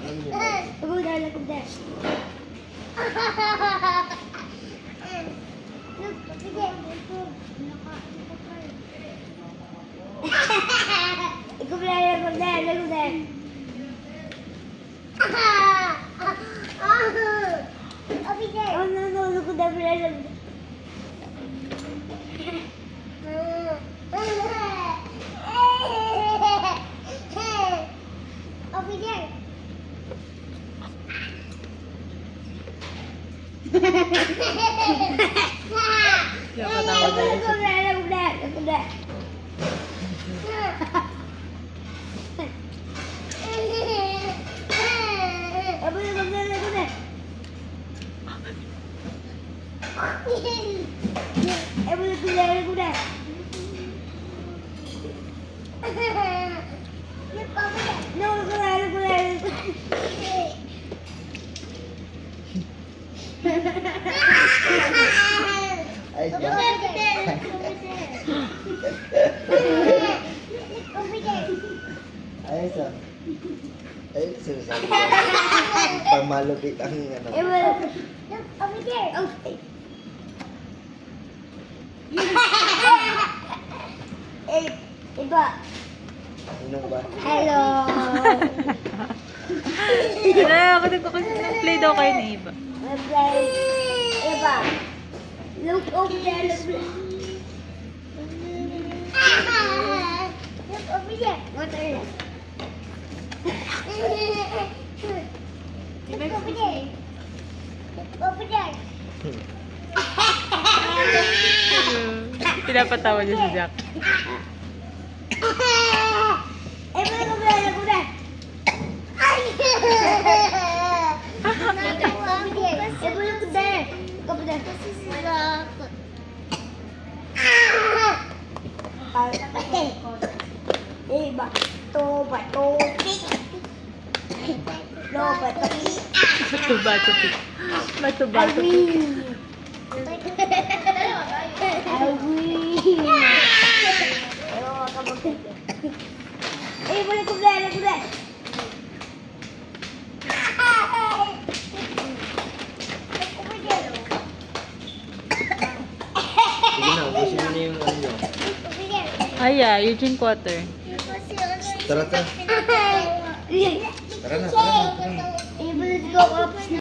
Go there, look up there. Go there, look up there, look up there. Over there. Oh no, no, look at that there. Over there. Ayos ah. Ayos sinasabi ko. Pag malupit ang ano. Over there. Okay. Iba. Sino ba? Hello. Ako din ko kasi play daw kayo ni Iba. Iba. Look over there. Look over there. What are you? Look over there. Look over there. Pinapatawa niya si Jack. Bato-bato. Balik ko deh. Sige na, ubusin mo na yung ano nyo. Eugene Quarter. Tara, tara. Tara na, tara na. Let's go up.